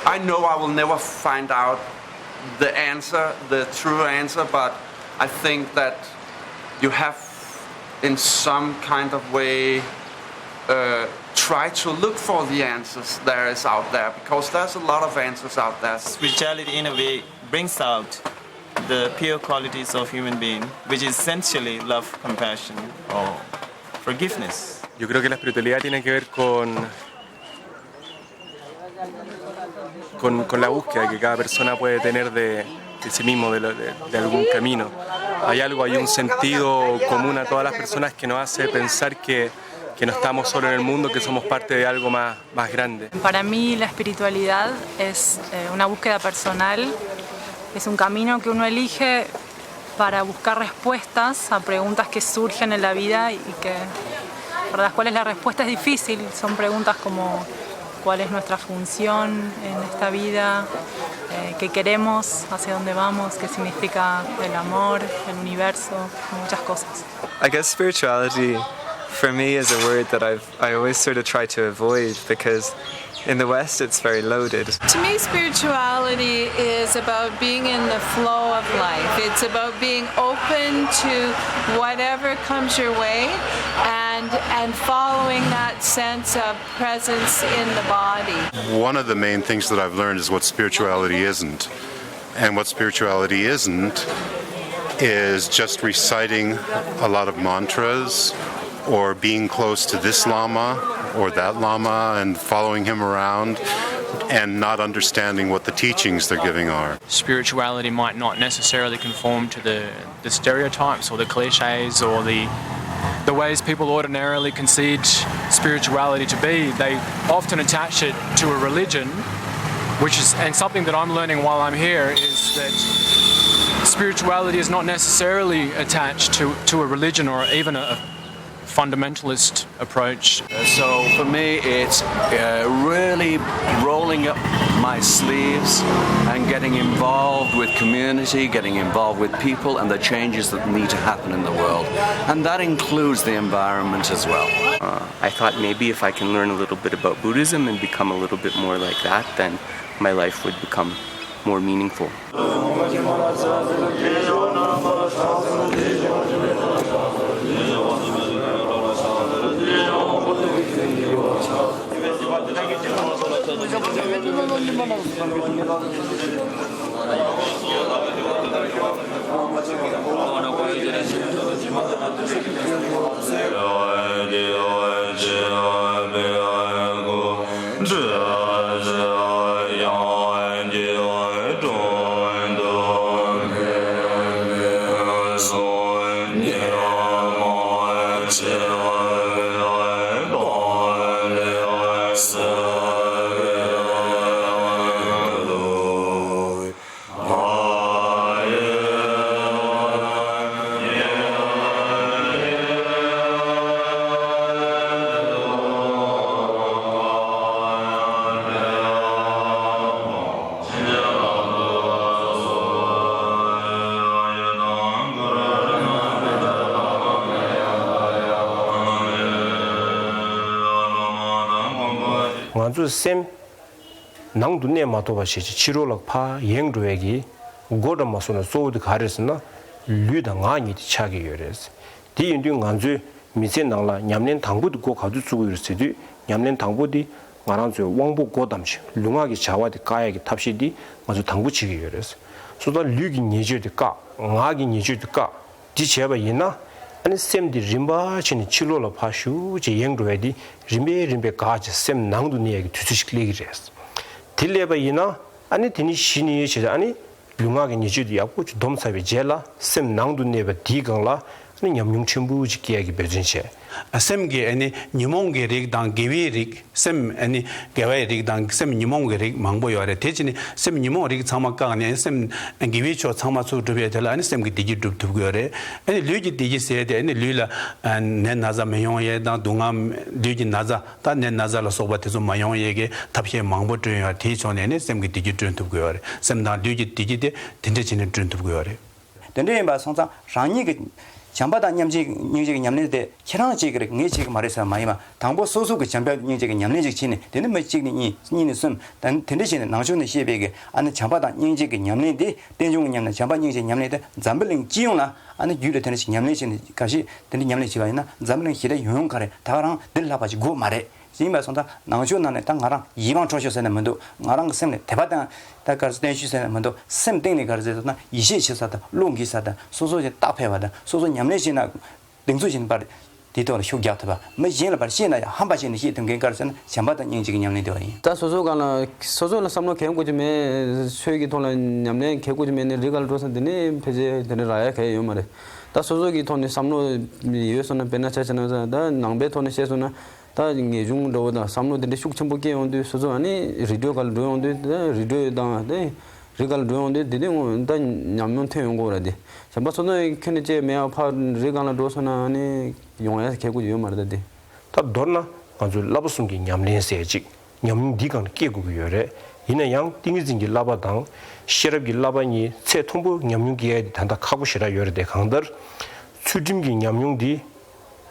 I know I will never find out the answer, the true answer, but I think that you have, in some kind of way, try to look for the answers there is out there, because there's a lot of answers out there. Spirituality, in a way, brings out the pure qualities of human being, which is essentially love, compassion, or forgiveness. Yo creo que la espiritualidad tiene que ver con la búsqueda que cada persona puede tener de sí mismo, de algún camino. Hay un sentido común a todas las personas que nos hace pensar que no estamos solo en el mundo, que somos parte de algo más grande. Para mí la espiritualidad es una búsqueda personal, es un camino que uno elige para buscar respuestas a preguntas que surgen en la vida y para las cuales la respuesta es difícil. Son preguntas como cuál es nuestra función en esta vida, qué queremos, hacia dónde vamos, qué significa el amor, el universo, muchas cosas. I guess spirituality for me is a word that I always sort of try to avoid, because in the West it's very loaded. To me, spirituality is about being in the flow of life. It's about being open to whatever comes your way and following that sense of presence in the body. One of the main things that I've learned is what spirituality isn't. And what spirituality isn't is just reciting a lot of mantras or being close to this Lama or that Lama and following him around and not understanding what the teachings they're giving are. Spirituality might not necessarily conform to the stereotypes or the cliches or the ways people ordinarily concede spirituality to be. They often attach it to a religion, and something that I'm learning while I'm here is that spirituality is not necessarily attached to a religion or even a fundamentalist approach. So for me it's really rolling up my sleeves and getting involved with community, getting involved with people and the changes that need to happen in the world. And that includes the environment as well. I thought maybe if I can learn a little bit about Buddhism and become a little bit more like that, then my life would become more meaningful. 쌤 낭두네 마토바시 치료락 파 영도에기 고르마소는 소우드 가르스나 류다 가니 차게 요레스 디인디 간주 미세낭라 냠넨 당부도 고 가두 쓰고 이르스디 냠넨 당부디 마란주 왕보 고담시 룽하기 자와디 까야기 탑시디 마주 당부치게 요레스 소다 류기 예제드까 응하기 예제드까 디체바 이나 아니 셈디 림바치니 칠로라 파슈지 영도에디 림베 가지 셈 낭두니 얘기 투수식리기레스 딜레바이나 아니 디니 신이 시자 아니 융하게 니주디 약고 dom사비 제라 셈 낭두니베 디강라 아니 냠융침부지 기야기 베진셰 Semge any Nimonge rig dan Gevi rig, Sem any Gawai rig dan Sem Nimonge rig Mangboyore, Tejini, Sem Nimon rig Samaka and Sem and Givicho Samasu to be and Sem Digit to Gore, any Luigi Digi said any Lula and Nen Naza Mayon dan Dungam Luigi Naza, that Nen Nazala Sobatism Mayon Yege, Tapia Mambo to your teach on any Sem Digit to Gore, Sem na Luigi Digit, Tendicin to Gore. The name by Santa Rani. 잠바다 냠지 닝지게 냠내데 키랑지 그래 녜지게 말해서 마이마 당보 소소그 잠바 닝지게 냠내지 치네 되는 뭐지니 니는 숨단 텐데시는 나중에 시베게 안에 잠바다 닝지게 냠내데 대중 냠내 잠바 닝지 냠내데 잠블링 지용나 안에 유레 텐데시 냠내지 가시 텐데 냠내지가 있나 잠블링 히레 용용카레 다랑 들라바지 고 말해 지금 sonda 나중에 땅 가랑 이방 조셔서는 뭐도 나랑 셈네 대바다 다가서 대주세는 뭐도 셈 땡네 가르제도나 이시치사다 롱기사다 소소제 따패바다 소소 냠내지나 등수진 바 디도를 효기하다 뭐진을 바 시나 한바진 히 등게 가르서는 잠바다 인지기 냠내 되어이 다 소소가나 소소는 삼로 개고지메 수익이 돈은 냠내 개고지메 리갈 로선드네 페제 되라야 개요 말에 다 소소기 돈이 삼로 유에서는 베나차잖아 다 낭베 돈이 세서나 다 이게 중도다 삼로들이 숙청복에 온데 소소 아니 리디오 갈 도온데 리디오 다데 리갈 도온데 되는 다 냠면 태운 거라디 잠바서는 캔이제 메아파 리갈나 도서나 아니 용야서 개고지 요 말다데 다 돌나 아주 라버숨기 냠내세지 냠디간 깨고요래 이내 양 띵이진기 라바당 시럽기 라바니 체 통부 냠용기에 단다하고 싫어 요래데 강들 수dim기 냠용디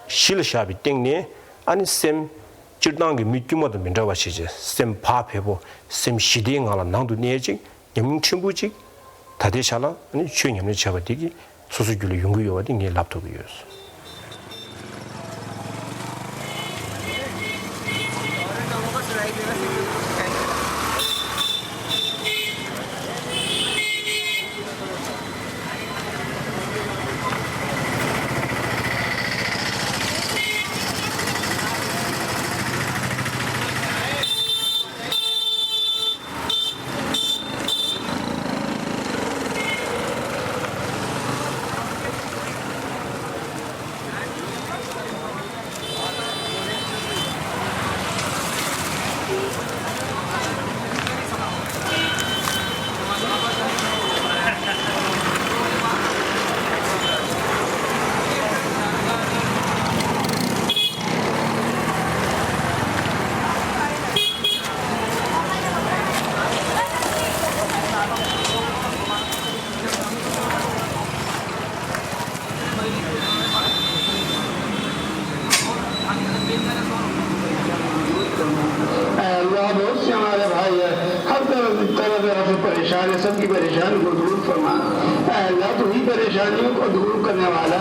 실샤비 땡네 아니 셈 질당기 미규모도 민다와시지 셈 파페보 셈 시딩하라 나도 내지 냠용침부지 다대샤라 아니 최냠내 잡아디기 소수줄이 연구요와디 게 laptop이었어 सबकी परेशानी को दूर फरमा अल्लाह तो ही परेशानियों को दूर करने वाला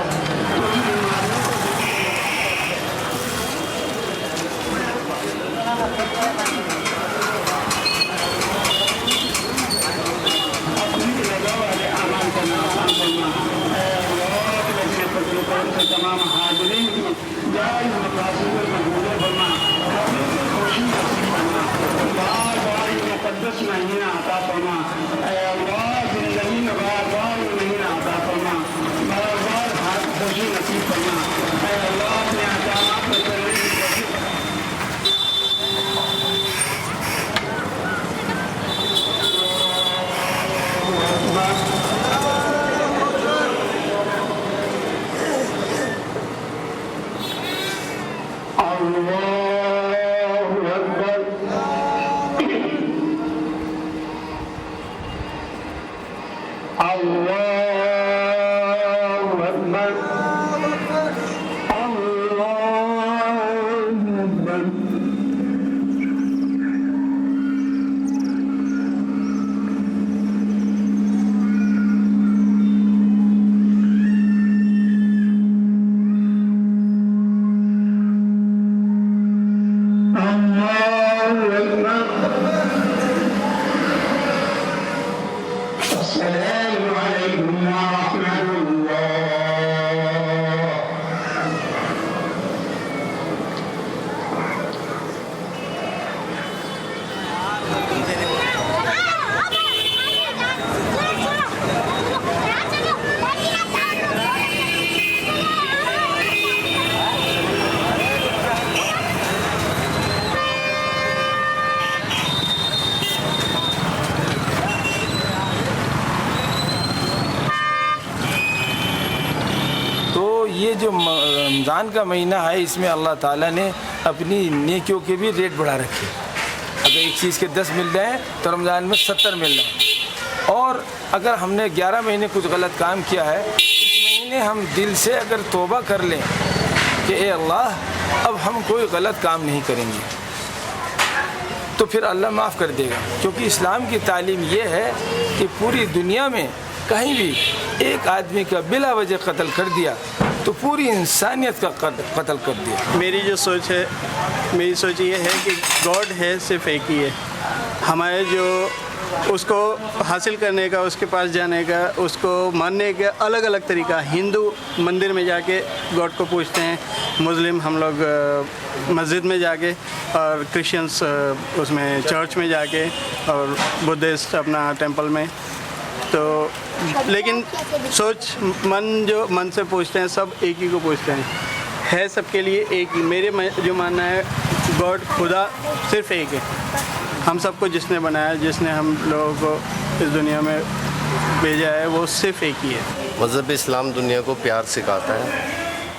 तमाम हाजिरीन की जायज़ मकासद को कबूल फरमा खुशी नसीब फरमा बार-बार मुक़द्दस महीना अता फरमा अल्लाह ज़िंदगी में बार-बार महीना अता फरमा बार-बार खुशी नसीब फरमा अल्लाह अपने अहकामात में चलने की कोशिश जो रमज़ान का महीना है इसमें अल्लाह ताला ने अपनी नेकियों के भी रेट बढ़ा रखे। अगर एक चीज़ के 10 मिल रहे हैं तो रमज़ान में 70 मिल रहे हैं। और अगर हमने 11 महीने कुछ गलत काम किया है, इस महीने हम दिल से अगर तौबा कर लें कि ए अल्लाह अब हम कोई गलत काम नहीं करेंगे, तो फिर अल्लाह माफ़ कर देगा। क्योंकि इस्लाम की तालीम ये है कि पूरी दुनिया में कहीं भी एक आदमी का बिला वजह कत्ल कर दिया तो पूरी इंसानियत का कत्ल कर दिया। मेरी जो सोच है, मेरी सोच ये है कि गॉड है सिर्फ एक ही है। हमारे जो उसको हासिल करने का, उसके पास जाने का, उसको मानने का अलग अलग तरीका। हिंदू मंदिर में जाके गॉड को पूछते हैं, मुस्लिम हम लोग मस्जिद में जाके, और क्रिश्चियंस उसमें चर्च में जाके, और बुद्धिस्ट अपना टेंपल में। तो लेकिन सोच जो मन से पूछते हैं सब एक ही को पूछते हैं, है सबके लिए एक ही। मेरे जो मानना है गॉड खुदा सिर्फ एक है। हम सबको जिसने बनाया, जिसने हम लोगों को इस दुनिया में भेजा है, वो सिर्फ एक ही है। मज़हब इस्लाम दुनिया को प्यार सिखाता है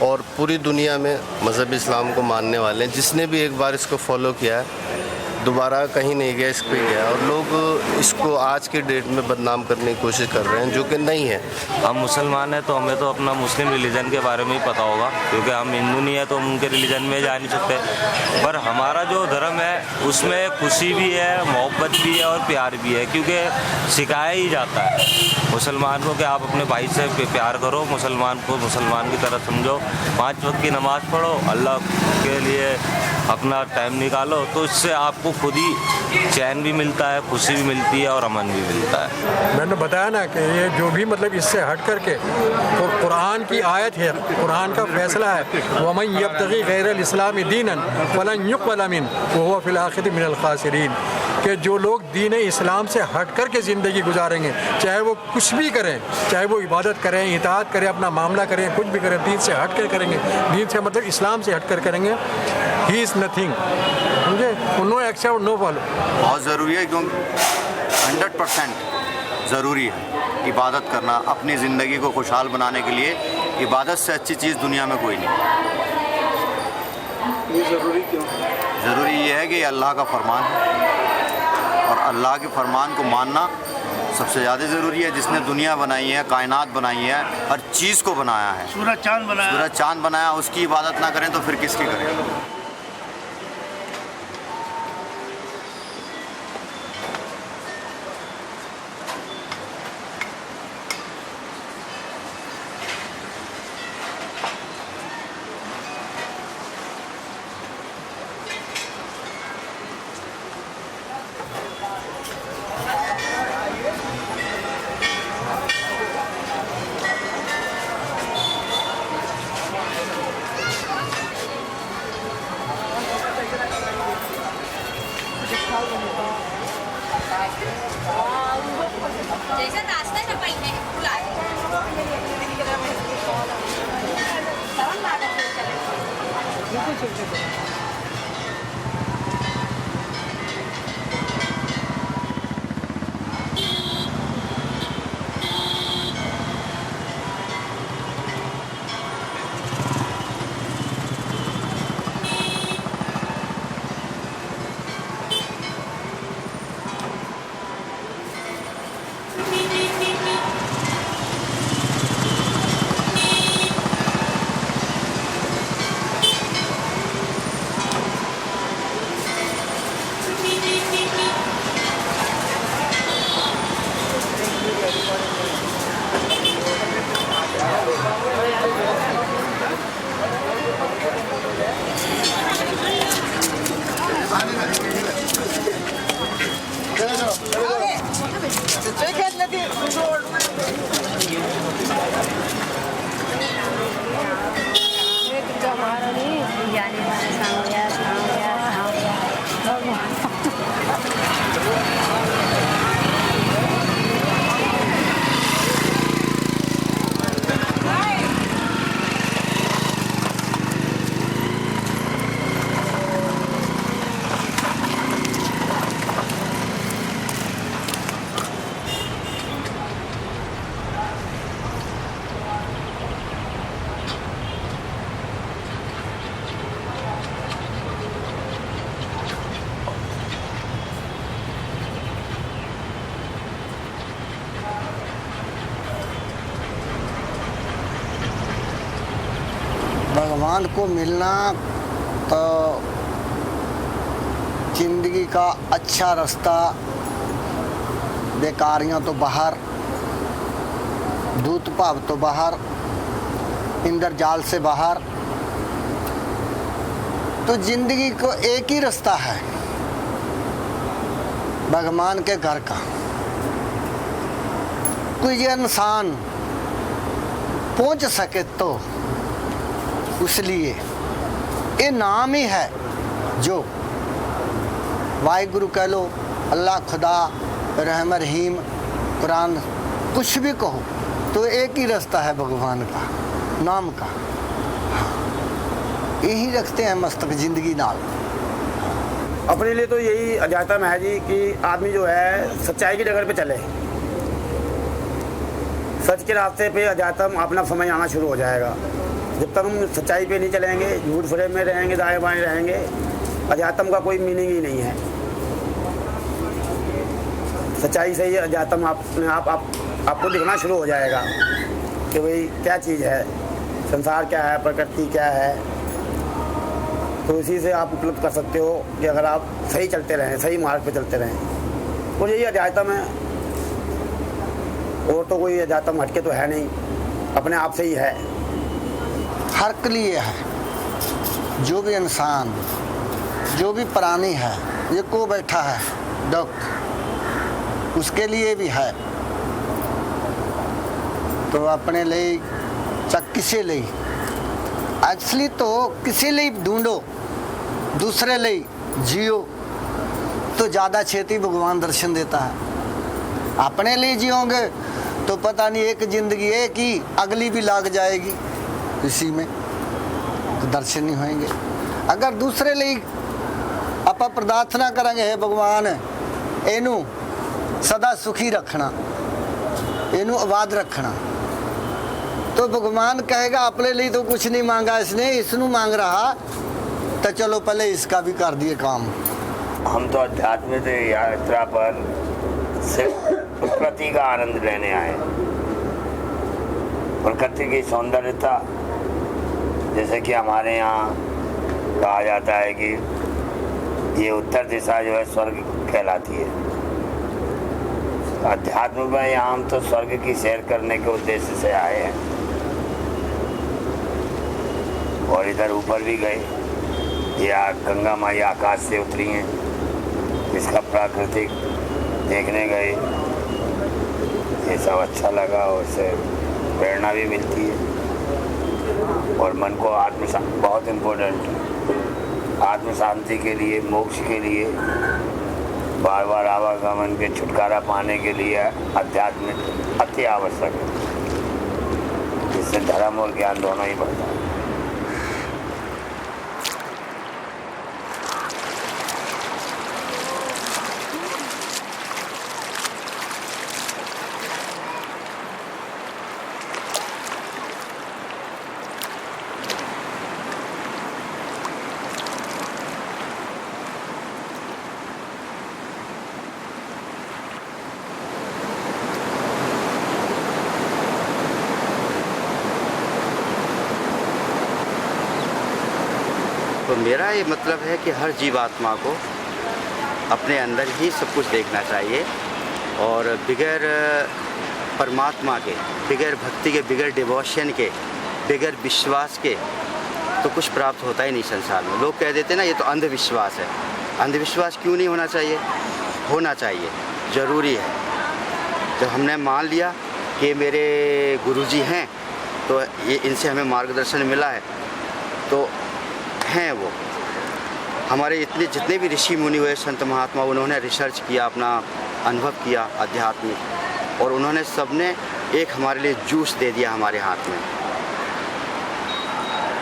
और पूरी दुनिया में मज़हब इस्लाम को मानने वाले हैं। जिसने भी एक बार इसको फॉलो किया है दोबारा कहीं नहीं गया, इस पे गया। और लोग इसको आज के डेट में बदनाम करने की कोशिश कर रहे हैं, जो कि नहीं है। हम मुसलमान हैं तो हमें तो अपना मुस्लिम रिलीजन के बारे में ही पता होगा, क्योंकि हम हिंदू नहीं है तो हम उनके रिलीजन में जा नहीं सकते। पर हमारा जो धर्म है उसमें खुशी भी है, मोहब्बत भी है और प्यार भी है, क्योंकि सिखाया ही जाता है मुसलमान को कि आप अपने भाई से प्यार करो, मुसलमान को मुसलमान की तरह समझो, 5 वक्त की नमाज़ पढ़ो, अल्लाह के लिए अपना टाइम निकालो, तो इससे आपको खुद ही चैन भी मिलता है, खुशी भी मिलती है और अमन भी मिलता है। मैंने बताया ना कि ये जो भी मतलब इससे हट करके तो कुरान की आयत है, कुरान का फैसला है, वमन यब्तगी गैरल इस्लामी दीनन फलन युक़बल मिन्हु वहुव फ़िल आखिरति मिनल ख़ासिरीन, कि जो लोग दीन इस्लाम से हट कर के ज़िंदगी गुजारेंगे, चाहे वो कुछ भी करें, चाहे वो इबादत करें, इताअत करें, अपना मामला करें, कुछ भी करें, दीन से हट कर करेंगे, दीन से मतलब इस्लाम से हट कर करेंगे, ही इज़ नथिंग, समझे, नो एक्सेप्ट नो फॉलो। बहुत ज़रूरी है, क्योंकि 100% ज़रूरी है इबादत करना। अपनी ज़िंदगी को खुशहाल बनाने के लिए इबादत से अच्छी चीज़ दुनिया में कोई नहीं। ये ज़रूरी क्यों? ज़रूरी ये है कि अल्लाह का फरमान है और अल्लाह के फरमान को मानना सबसे ज़्यादा ज़रूरी है। जिसने दुनिया बनाई है, कायनात बनाई है, हर चीज़ को बनाया है, सूरज चाँद बनाया, उसकी इबादत ना करें तो फिर किसकी करें? जैसा नाश्ता ना पाइने भगवान को मिलना तो जिंदगी का अच्छा रास्ता, बेकारियां तो बाहर, दूत भाव तो बाहर, इंद्रजाल से बाहर। तो जिंदगी को एक ही रास्ता है, भगवान के घर का। कोई इंसान पहुंच सके तो उसलिए ये नाम ही है, जो वाहिगुरु कह लो, अल्लाह, खुदा, रहम रहीम, कुरान, कुछ भी कहो, तो एक ही रास्ता है भगवान का नाम का। यही रखते हैं मस्तक जिंदगी नाल। अपने लिए तो यही अध्यात्म है जी कि आदमी जो है सच्चाई की डगर पे चले, सच के रास्ते पे अध्यात्म अपना समझ आना शुरू हो जाएगा। जब तक हम सच्चाई पे नहीं चलेंगे, झूठ फरेब में रहेंगे, दाएं बाएं रहेंगे, अध्यात्म का कोई मीनिंग ही नहीं है। सच्चाई से ही अध्यात्म अपने आपको दिखना शुरू हो जाएगा कि भाई क्या चीज़ है, संसार क्या है, प्रकृति क्या है। तो इसी से आप उपलब्ध कर सकते हो कि अगर आप सही चलते रहें, सही मार्ग पे चलते रहें। और यही अध्यात्म है, और तो कोई अध्यात्म हटके तो है नहीं, अपने आप से ही है। हर के लिए है, जो भी इंसान, जो भी प्राणी है, ये को बैठा है दुख, उसके लिए भी है। तो अपने लिए चाहे किसी लिए, एक्चुअली तो किसी लिए ढूंढो, दूसरे लिए जियो तो ज़्यादा छेती भगवान दर्शन देता है। अपने लिए जियोगे तो पता नहीं एक जिंदगी एक ही, अगली भी लाग जाएगी इसी में, तो दर्शन नहीं होंगे। अगर दूसरे लिए आप प्रार्थना करेंगे, हे भगवान इनू सदा सुखी रखना, इनू आबाद रखना, तो भगवान कहेगा अपने लिए तो कुछ नहीं मांगा इसने, इसनू मांग रहा, तो चलो पहले इसका भी कर दिए काम। हम तो अध्यात्म से यात्रा पर सिर्फ प्रकृति का आनंद लेने आए। प्रकृति की सौंदर्यता, जैसे कि हमारे यहाँ कहा जाता है कि ये उत्तर दिशा जो है स्वर्ग कहलाती है। अध्यात्म में यहाँ हम तो स्वर्ग की सैर करने के उद्देश्य से आए हैं, और इधर ऊपर भी गए। या गंगा माई आकाश से उतरी हैं, इसका प्राकृतिक देखने गए, ये सब अच्छा लगा, और उससे प्रेरणा भी मिलती है। और मन को बहुत इम्पोर्टेंट है, आत्म शांति के लिए, मोक्ष के लिए, बार बार आवागमन के छुटकारा पाने के लिए अध्यात्म अति आवश्यक है, जिससे धर्म और ज्ञान दोनों ही बढ़ता है। तो मेरा ये मतलब है कि हर जीवात्मा को अपने अंदर ही सब कुछ देखना चाहिए, और बगैर परमात्मा के, बगैर भक्ति के, बगैर डिवोशन के, बगैर विश्वास के तो कुछ प्राप्त होता ही नहीं संसार में। लोग कह देते ना ये तो अंधविश्वास है। अंधविश्वास क्यों नहीं होना चाहिए? होना चाहिए, ज़रूरी है। जब हमने मान लिया कि मेरे गुरुजी हैं, तो ये इनसे हमें मार्गदर्शन मिला है, तो हैं वो हमारे इतने जितने भी ऋषि मुनि हुए, संत महात्मा, उन्होंने रिसर्च किया, अपना अनुभव किया आध्यात्मिक, और उन्होंने सबने एक हमारे लिए जूस दे दिया हमारे हाथ में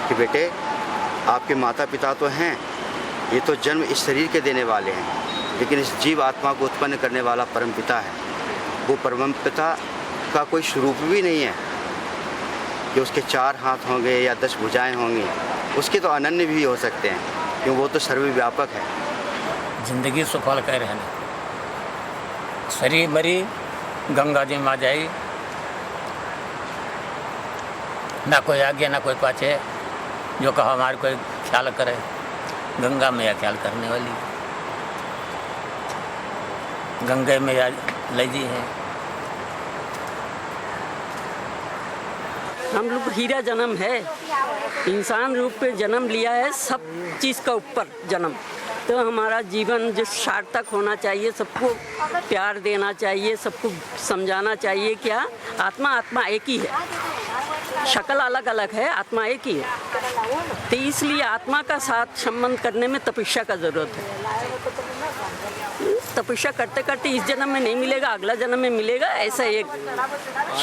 कि बेटे आपके माता पिता तो हैं, ये तो जन्म इस शरीर के देने वाले हैं, लेकिन इस जीव आत्मा को उत्पन्न करने वाला परम पिता है। वो परम पिता का कोई स्वरूप भी नहीं है कि उसके 4 हाथ होंगे या 10 भुजाएं होंगी, उसके तो अनन्य भी हो सकते हैं, क्योंकि वो तो सर्वव्यापक है। जिंदगी सुफल कर रहना, शरीर मरी गंगा जी में आ जाई, ना कोई आगे ना कोई पाछे, जो कहा हमारे कोई ख्याल करे, गंगा मैया ख्याल करने वाली, गंगा मैया लगी है। हम लोग हीरा जन्म है, इंसान रूप पे जन्म लिया है, सब चीज़ का ऊपर जन्म, तो हमारा जीवन जो सार्थक होना चाहिए, सबको प्यार देना चाहिए, सबको समझाना चाहिए क्या आत्मा एक ही है, शक्ल अलग अलग है, आत्मा एक ही है। तो इसलिए आत्मा का साथ संबंध करने में तपस्या का ज़रूरत है। तपस्या करते करते इस जन्म में नहीं मिलेगा, अगला जन्म में मिलेगा, ऐसा एक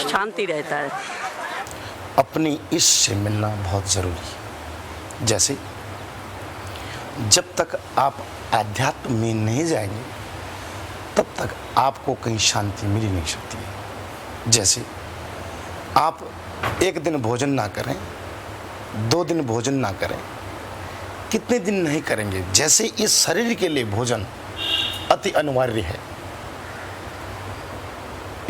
शांति रहता है। अपनी इश्क से मिलना बहुत ज़रूरी है। जैसे जब तक आप आध्यात्म में नहीं जाएंगे तब तक आपको कहीं शांति मिल नहीं सकती है। जैसे आप एक दिन भोजन ना करें, 2 दिन भोजन ना करें, कितने दिन नहीं करेंगे, जैसे इस शरीर के लिए भोजन अति अनिवार्य है,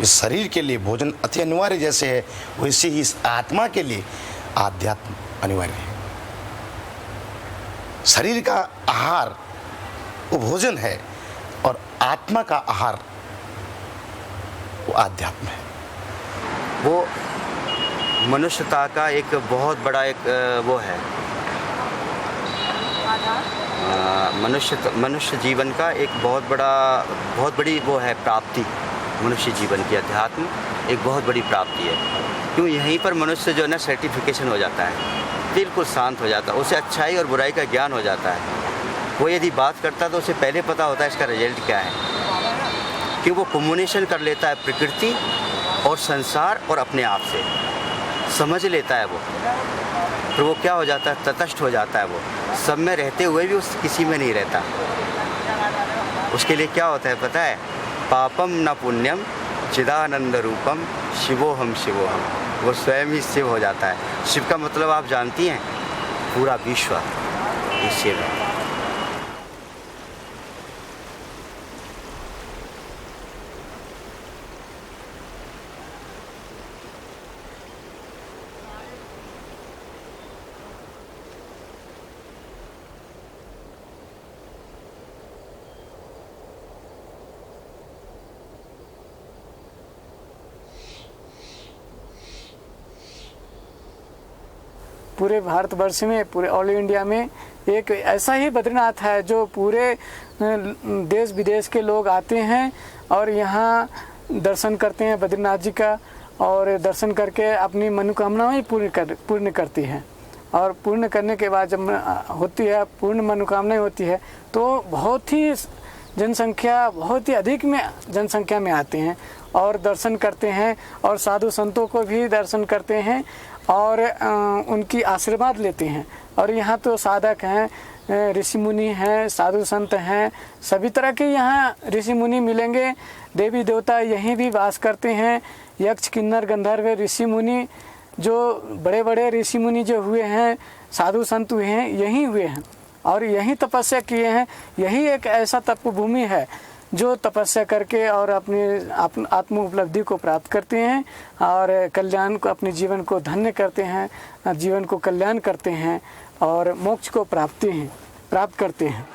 इस शरीर के लिए भोजन अति अनिवार्य जैसे है, वैसे ही इस आत्मा के लिए आध्यात्म अनिवार्य है। शरीर का आहार वो भोजन है और आत्मा का आहार वो आध्यात्म है। वो मनुष्यता का एक बहुत बड़ा एक वो है, मनुष्य जीवन का एक बहुत बड़ी वो है प्राप्ति। मनुष्य जीवन की अध्यात्म एक बहुत बड़ी प्राप्ति है, क्यों यहीं पर मनुष्य जो है ना सर्टिफिकेशन हो जाता है, बिल्कुल शांत हो जाता है, उसे अच्छाई और बुराई का ज्ञान हो जाता है। वो यदि बात करता है तो उसे पहले पता होता है इसका रिजल्ट क्या है, कि वो कम्युनिकेशन कर लेता है प्रकृति और संसार और अपने आप से समझ लेता है वो, फिर वो क्या हो जाता है, तटस्थ हो जाता है। वो सब में रहते हुए भी उस किसी में नहीं रहता। उसके लिए क्या होता है पता है, पापम न पुण्यम चिदानंद रूपम शिवोहम शिवोहम, वो स्वयं ही शिव हो जाता है। शिव का मतलब आप जानती हैं, पूरा विश्व ये शिव है। पूरे भारतवर्ष में, पूरे ऑल इंडिया में एक ऐसा ही बद्रीनाथ है जो पूरे देश विदेश के लोग आते हैं और यहाँ दर्शन करते हैं बद्रीनाथ जी का, और दर्शन करके अपनी मनोकामनाएं पूर्ण करती हैं। और पूर्ण करने के बाद जब होती है, पूर्ण मनोकामनाएं होती है, तो बहुत ही जनसंख्या, बहुत ही अधिक में जनसंख्या में आते हैं और दर्शन करते हैं, और साधु संतों को भी दर्शन करते हैं और उनकी आशीर्वाद लेते हैं। और यहाँ तो साधक हैं, ऋषि मुनि हैं, साधु संत हैं, सभी तरह के यहाँ ऋषि मुनि मिलेंगे। देवी देवता यहीं भी वास करते हैं, यक्ष किन्नर गंधर्व ऋषि मुनि, जो बड़े बड़े ऋषि मुनि जो हुए हैं, साधु संत हुए हैं, यहीं हुए हैं और यहीं तपस्या किए हैं। यही एक ऐसा तपभूमि है जो तपस्या करके और अपनी आत्म उपलब्धि को प्राप्त करते हैं और कल्याण को, अपने जीवन को धन्य करते हैं, जीवन को कल्याण करते हैं और मोक्ष को प्राप्त करते हैं।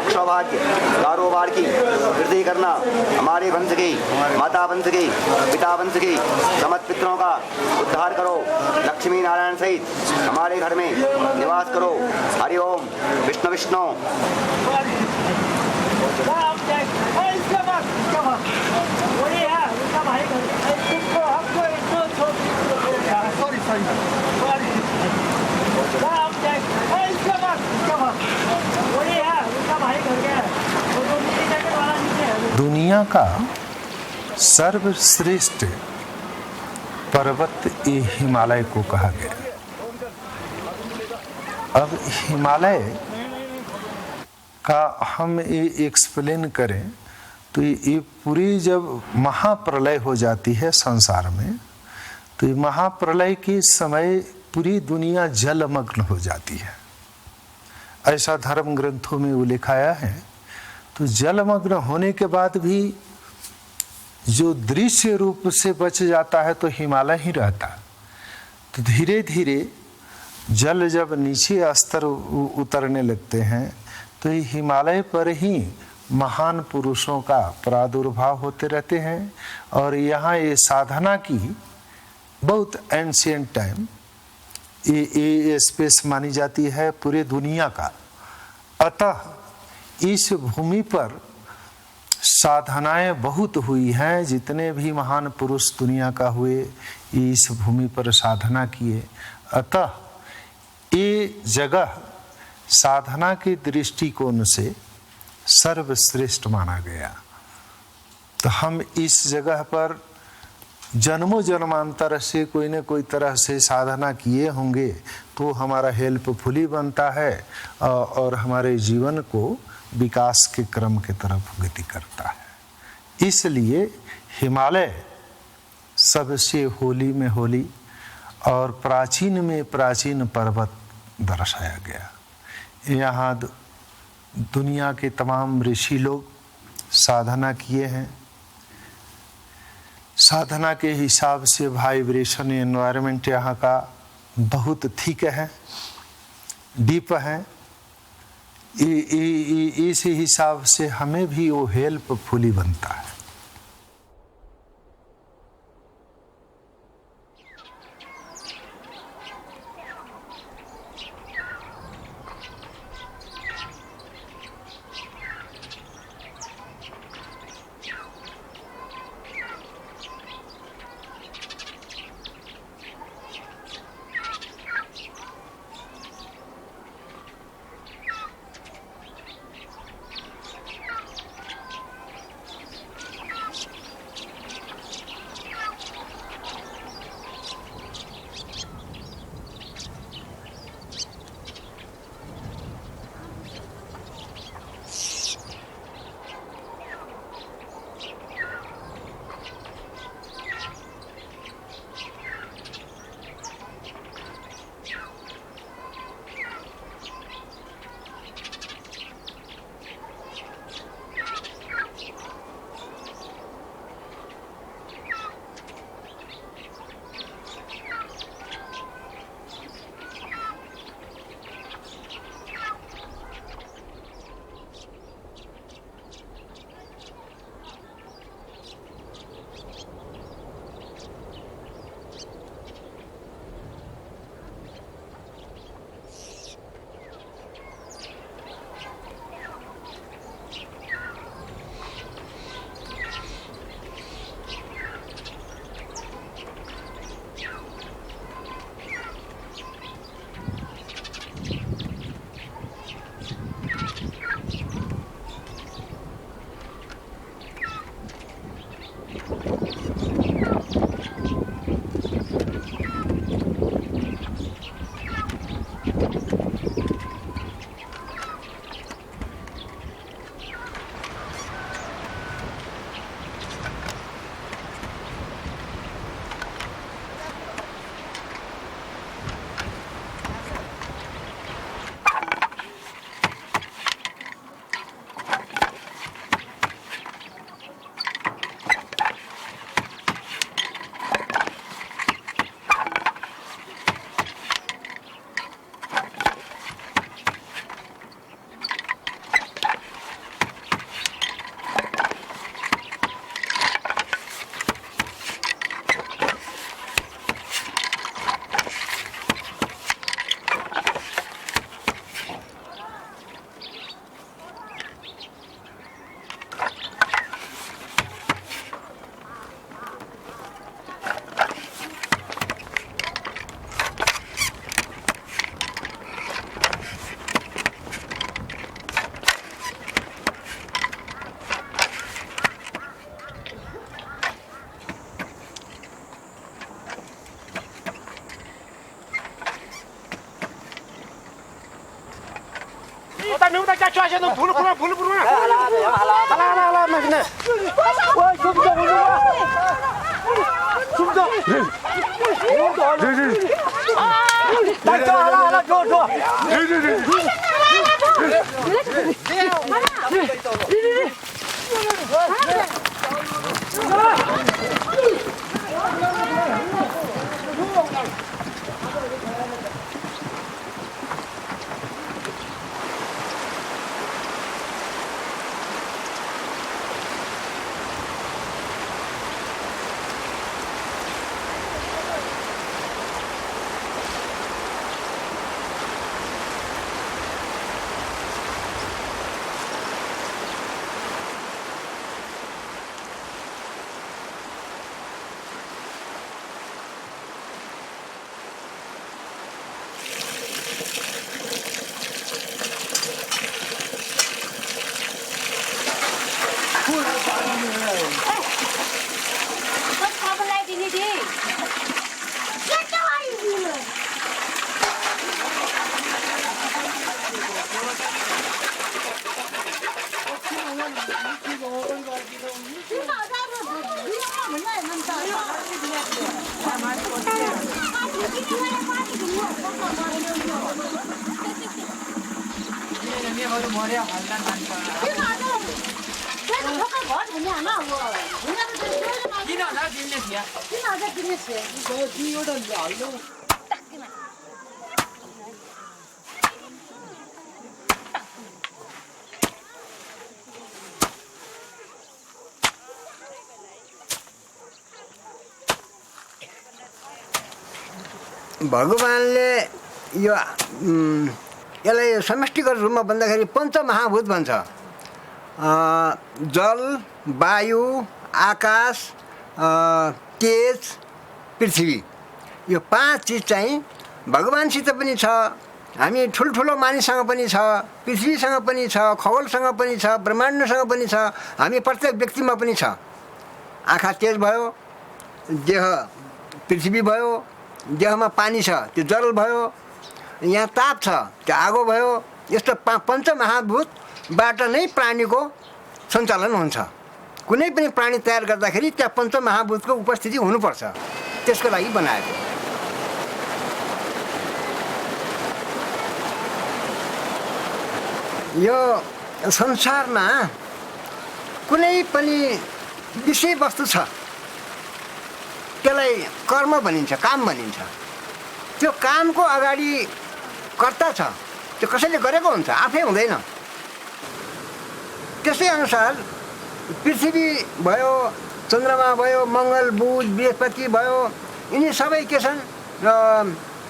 सुख सौभाग्य कारोबार की वृद्धि करना, हमारे वंश की, माता वंश की, पिता वंश की समस्त पितरों का उद्धार करो। लक्ष्मी नारायण सहित हमारे घर में निवास करो। हरि ओम। विष्णु विष्णु। दुनिया का सर्वश्रेष्ठ पर्वत ये हिमालय को कहा गया। अब हिमालय का हम ये एक्सप्लेन करें तो ये पूरी जब महाप्रलय हो जाती है संसार में, तो ये महाप्रलय के समय पूरी दुनिया जलमग्न हो जाती है, ऐसा धर्म ग्रंथों में उल्लेखाया है। तो जलमग्न होने के बाद भी जो दृश्य रूप से बच जाता है तो हिमालय ही रहता। तो धीरे धीरे जल जब नीचे स्तर उतरने लगते हैं तो ये हिमालय पर ही महान पुरुषों का प्रादुर्भाव होते रहते हैं। और यहाँ ये साधना की बहुत एंशिएंट टाइम ये स्पेस मानी जाती है पूरे दुनिया का। अतः इस भूमि पर साधनाएं बहुत हुई हैं। जितने भी महान पुरुष दुनिया का हुए इस भूमि पर साधना किए। अतः ये जगह साधना के दृष्टिकोण से सर्वश्रेष्ठ माना गया। तो हम इस जगह पर जन्मों जन्मांतर से कोई न कोई तरह से साधना किए होंगे तो हमारा हेल्पफुली बनता है और हमारे जीवन को विकास के क्रम के तरफ गति करता है। इसलिए हिमालय सबसे होली में होली और प्राचीन में प्राचीन पर्वत दर्शाया गया। यहाँ दुनिया के तमाम ऋषि लोग साधना किए हैं। साधना के हिसाब से वाइब्रेशन एनवायरनमेंट यहाँ का बहुत थिक है, डीप है। इस हिसाब से हमें भी वो हेल्पफुली बनता है। भगवानले यो यसलाई समष्टिगत रूपमा भन्दाखेरि पञ्चमहाभूत भन्छ। जल, वायु, आकाश, तेज, पृथ्वी, यो 5 चिज चाहिँ भगवानसित पनि छ, हामी ठुल्ठुलो मानिससँग पनि छ, पृथ्वीसँग पनि छ, खगोलसँग पनि छ, ब्रह्माण्डसँग पनि छ, हामी प्रत्येक व्यक्तिमा पनि छ। आँखा तेज भयो, देह पृथ्वी भयो, देहमा पानी छ त्यो जल भयो, यहाँ ताप छ त्यो आगो भयो। यस्तो पञ्चमहाभूतबाट नै प्राणीको सञ्चालन हुन्छ। कुनै पनि प्राणी तयार गर्दाखेरि त्यहाँ पञ्चमहाभूतको उपस्थिति हुनुपर्छ, त्यसको लागि बनाएको। यो संसारमा कुनै पनि विषयवस्तु छ त्यसलाई कर्म भनिन्छ, काम भनिन्छ। त्यो कामको अगाडि कर्ता छ, त्यो कसैले गरेको हुन्छ, आफै हुँदैन। त्यसै अनुसार पृथ्वी भयो, चन्द्रमा भयो, मङ्गल, बुध, बृहस्पति भयो, यिनी सबै के छन् र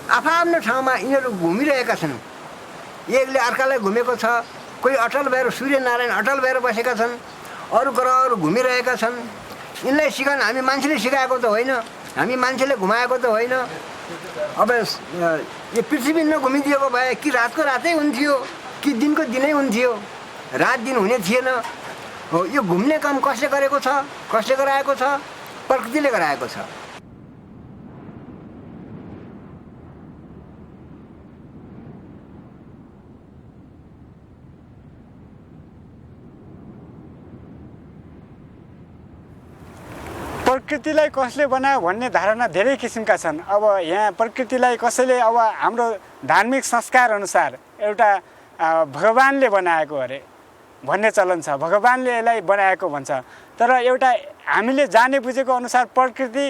आफ्नो ठाउँमा यिनीहरू घुमिरहेका छन्। एकले अर्कालाई घुमेको छ, कोही अटल भएर सूर्यनारायण अटल भएर बसेका छन्, अरू ग्रहहरू घुमिरहेका छन्। यिनलाई सिकाउन हामी मान्छेले सिकाएको त होइन, हामी मान्छेले घुमाएको त होइन। अब यो पृथ्वी नघुमिदिएको भए कि रातको रातै हुन्थ्यो कि दिनको दिनै हुन्थ्यो, रात दिन हुने थिएन। हो, यो घुम्ने काम कसले गरेको छ, कसले गराएको छ? प्रकृतिले गराएको छ। प्रकृतिलाई कसले बनायो भन्ने धारणा धेरै किसिमका छन्। अब यहाँ प्रकृतिलाई कसैले अब हाम्रो धार्मिक संस्कार अनुसार एउटा भगवानले बनाएको अरे भन्ने चलन छ, भगवानले यसलाई बनाएको भन्छ। तर एउटा हामीले जाने बुझेको अनुसार प्रकृति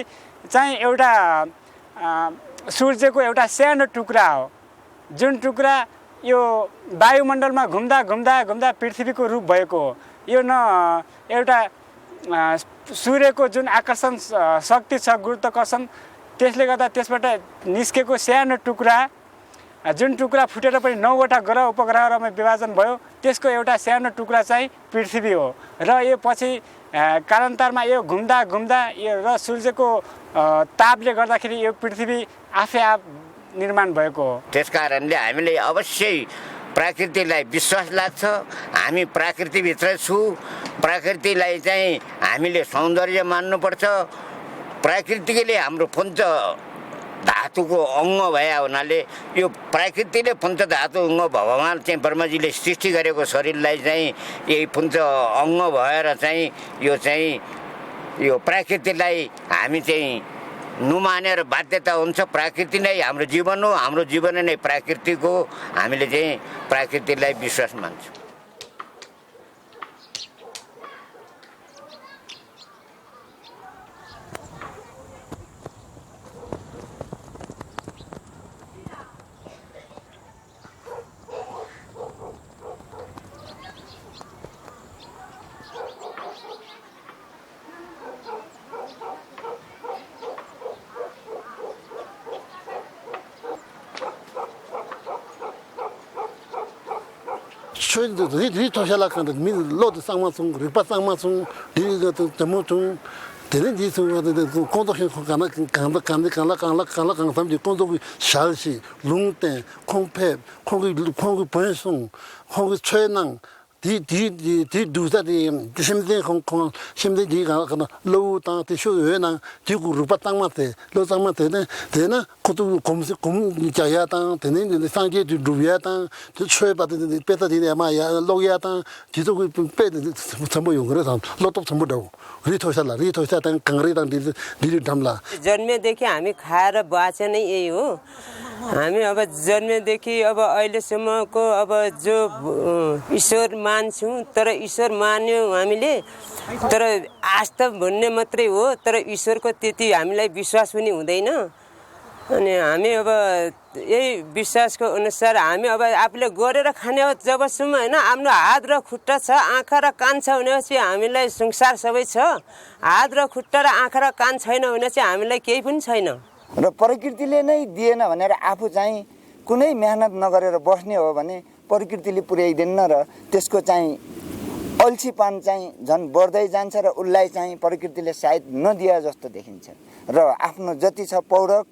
चाहिँ एउटा सूर्यको एउटा सानो टुक्रा हो, जुन टुक्रा यो वायुमण्डलमा घुम्दा घुम्दा घुम्दा पृथ्वीको रूप भएको हो। यो न एउटा सूर्यको जुन आकर्षण शक्ति छ, गुरुत्वाकर्षण, त्यसले गर्दा त्यसबाट निस्केको सानो टुक्रा, जुन टुक्रा फुटेर पनि 9वटा ग्रह उपग्रहमा विभाजन भयो, त्यसको एउटा सानो टुक्रा चाहिँ पृथ्वी हो। र यो पछि कालान्तरमा यो घुम्दा घुम्दा यो र सूर्यको तापले गर्दाखेरि यो पृथ्वी आफै आप निर्माण भएको हो। त्यसकारणले हामीले अवश्य प्रकृतिलाई विश्वास लाग्छ। हामी प्रकृतिभित्र छु, प्रकृतिलाई चाहिँ हामीले सौन्दर्य मान्नुपर्छ। प्रकृतिले हाम्रो धातुको अङ्ग भए हुनाले यो प्रकृतिले पञ्चधातु अङ्ग भगवान चाहिँ ब्रह्मजीले सृष्टि गरेको शरीरलाई चाहिँ यही पञ्च अङ्ग भएर चाहिँ यो प्रकृतिलाई हामी चाहिँ नुमानेर बाध्यता हुन्छ। प्रकृति नै हाम्रो जीवन हो, हाम्रो जीवन नै प्रकृतिको हो। हामीले चाहिँ प्रकृतिलाई विश्वास मान्छौँ। 리 도시락한테 민 로드 상마송 리파 상마송 리가 점모송 되는 지송하는데 공도형 가나 간다 삼지 공도 샤시 룽때 콩페 콩이 번송 콩이 최낭 디 두사디 심대 콩 심대 디가 가나 로우당 티쇼여나 지구 루파 땅마테 로상마테네 되나 고도 검색 자야당 되는 상계 루야당 저 최바데 빼다디네 마야 로야당 지도 빼 전부 용 그래서 로또 전부 더 리토사당 강리당 디 담라 जन्मेदेखि हामी खाएर बाँचे नै यही हो। हामी अब जन्मेदेखि अब अहिलेसम्मको अब जो ईश्वर मान्छौँ, तर ईश्वर मान्यौँ हामीले, तर आस्था भन्ने मात्रै हो, तर ईश्वरको त्यति हामीलाई विश्वास पनि हुँदैन। अनि हामी अब यही विश्वासको अनुसार हामी अब आफूले गरेर खाने हो जबसम्म होइन। आफ्नो हात र खुट्टा छ, आँखा र कान छ भनेपछि हामीलाई संसार सबै छ। हात र खुट्टा र आँखा र कान छैन भने चाहिँ हामीलाई केही पनि छैन। र प्रकृतिले नै दिएन भनेर आफू चाहिँ कुनै मेहनत नगरेर बस्ने हो भने प्रकृतिले पुर्याइदिन्न र त्यसको चाहिँ अल्छीपन चाहिँ झन् बढ्दै जान्छ र उसलाई चाहिँ प्रकृतिले सायद नदिए जस्तो देखिन्छ। र आफ्नो जति छ पौरख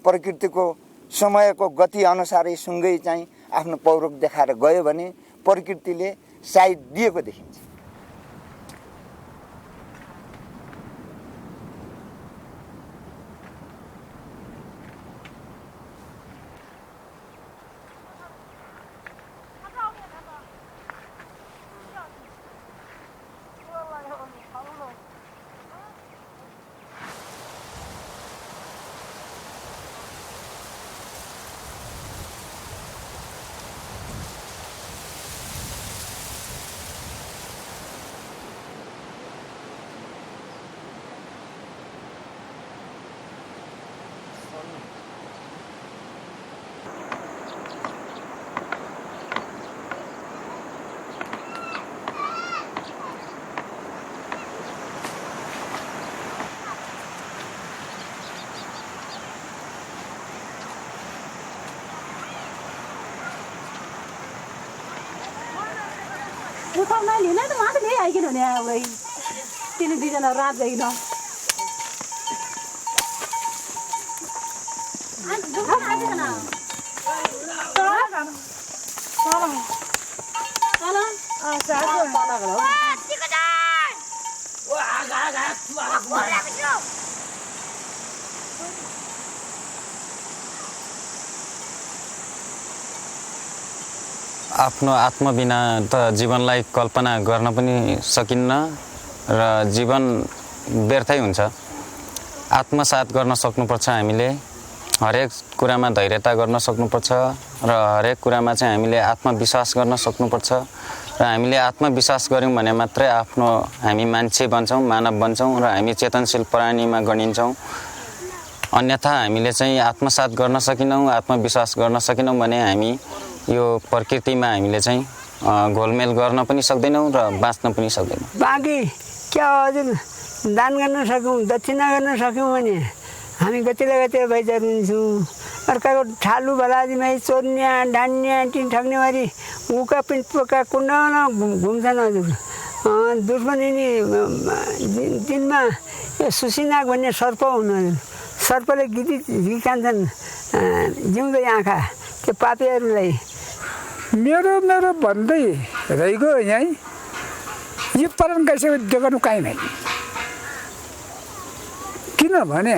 प्रकृतिको समयको गति अनुसारै सँगै चाहिँ आफ्नो पौरख देखाएर गयो भने प्रकृतिले सायद दिएको देखिन्छ। उठाउन लिने त मात्र नै आइकिन हुने एउटै तिनी दुईजना रात जाइकिन आफ्नो आत्मा बिना त जीवनलाई कल्पना गर्न पनि सकिन्न र जीवन व्यर्थै हुन्छ। आत्मसात गर्न सक्नुपर्छ हामीले, हरेक कुरामा धैर्यता गर्न सक्नुपर्छ र हरेक कुरामा चाहिँ हामीले आत्मविश्वास गर्न सक्नुपर्छ र हामीले आत्मविश्वास गऱ्यौँ भने मात्रै आफ्नो हामी मान्छे बन्छौँ, मानव बन्छौँ र हामी चेतनशील प्राणीमा गनिन्छौँ। अन्यथा हामीले चाहिँ आत्मसात गर्न सकिनौँ, आत्मविश्वास गर्न सकिनौँ भने हामी यो प्रकृतिमा हामीले चाहिँ घोलमेल गर्न पनि सक्दैनौँ र बाँच्न पनि सक्दैनौँ। बाँकी क्या हजुर दान गर्न सक्यौँ, दक्षिणा गर्न सक्यौँ भने हामी गतिले भइजान्छौँ। अर्काको ठालु भलादीमा चोर्ने ढान्ने टिन ठग्नेवारी उका पनि पोका कुण्ड घुम्छन् हजुर। दुश्मनी दिनमा सुसिनाग भन्ने सर्प हुनु हजुर। सर्पले गिटी झिकान्छन् जिउँदै आँखा त्यो पापीहरूलाई। मेरो भन्दै रहिगयो यहीँ यो पालन गरिसकेको देखाउनु काहीँ नै। किनभने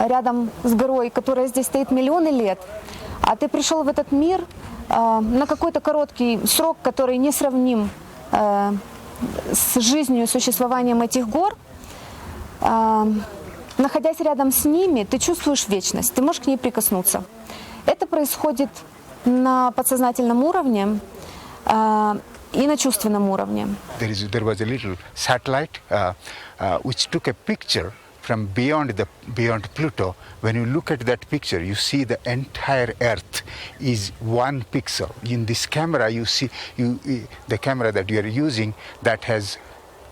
рядом с горой, которая здесь стоит миллионы лет, а ты пришел в этот мир на какой-то короткий срок, который несравним с жизнью и существованием этих гор, находясь рядом с ними, ты чувствуешь вечность, ты можешь к ней прикоснуться. Это происходит на подсознательном уровне и на чувственном уровне. There was a little satellite which took a picture from beyond Pluto. When you look at that picture, you see the entire Earth is 1 pixel. In this camera, you see the camera that you are using that has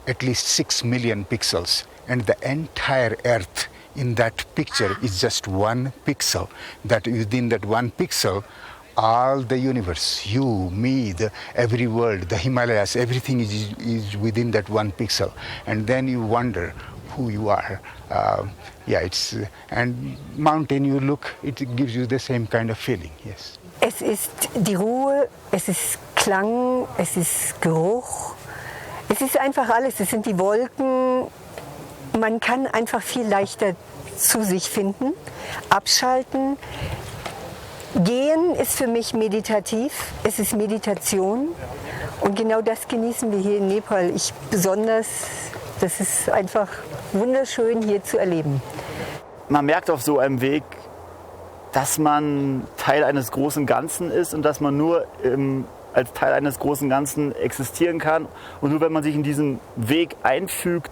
at least 6 million pixels, and the entire Earth in that picture is just 1 pixel. That within that 1 pixel, all the universe, you, me, every world, the Himalayas, everything is within that 1 pixel. And then you wonder who you are. And mountain, you look, it gives you the same kind of feeling, yes. Es ist die Ruhe, es ist Klang, es ist Geruch, es ist einfach alles, es sind die Wolken. Man kann einfach viel leichter zu sich finden, abschalten. Gehen ist für mich meditativ, es ist Meditation und genau das genießen wir hier in Nepal. Ich besonders, das ist einfach wunderschön hier zu erleben. Man merkt auf so einem Weg, dass man Teil eines großen Ganzen ist und dass man nur als Teil eines großen Ganzen existieren kann. Und nur wenn man sich in diesen Weg einfügt,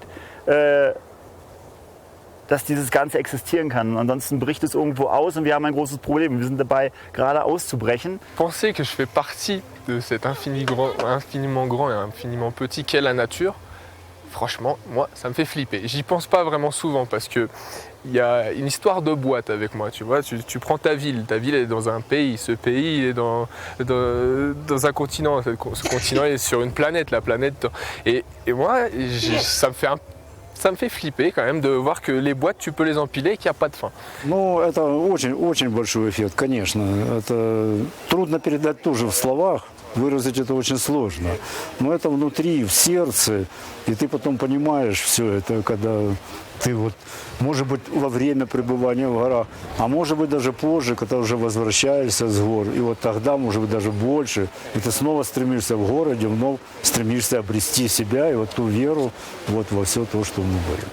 dass dieses Ganze existieren kann. Ansonsten bricht es irgendwo aus und wir haben ein großes Problem. Wir sind dabei, gerade auszubrechen. Penser que je fais partie de cet infiniment grand et infiniment petit qu'est la nature, franchement, moi, ça me fait flipper. J'y pense pas vraiment souvent parce que il y a une histoire de boîte avec moi, tu vois. Tu prends ta ville est dans un pays, ce pays est dans un continent, ce continent est sur une planète, la planète. Et moi, ça me fait flipper quand même de voir que les boîtes, tu peux les empiler et qu'il n'y a pas de fin. Ну, это очень большой эффект, конечно. Это трудно передать тоже в словах. Выразить это очень сложно. Но это внутри, в сердце. И ты потом понимаешь все это, когда ты вот, может быть, во время пребывания в горах, а может быть даже позже, когда уже возвращаешься с гор. И вот тогда, может быть, даже больше. И ты снова стремишься в городе, вновь стремишься обрести себя и вот ту веру вот во все то, что мы были.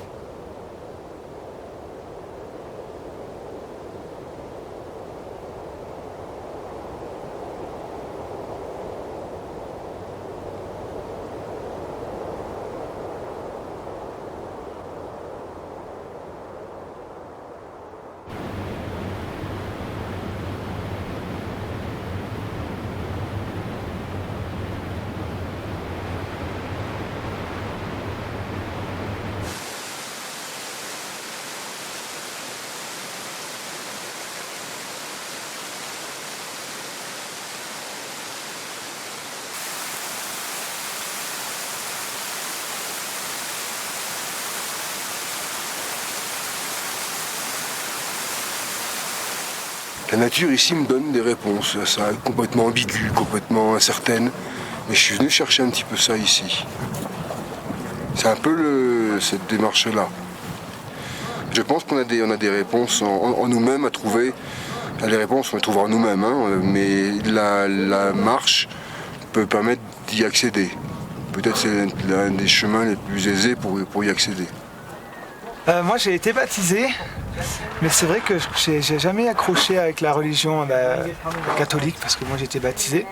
La nature ici me donne des réponses à ça, complètement ambiguës, complètement incertaines. Mais je suis venu chercher un petit peu ça ici. C'est un peu cette démarche-là. Je pense qu'on a des réponses en nous-mêmes à trouver. Les réponses, on les trouve en nous-mêmes, hein, mais la marche peut permettre d'y accéder. Peut-être c'est l'un des chemins les plus aisés pour y accéder. Moi j'ai été baptisé, mais c'est vrai que j'ai jamais accroché avec la religion catholique parce que moi j'ai été baptisé.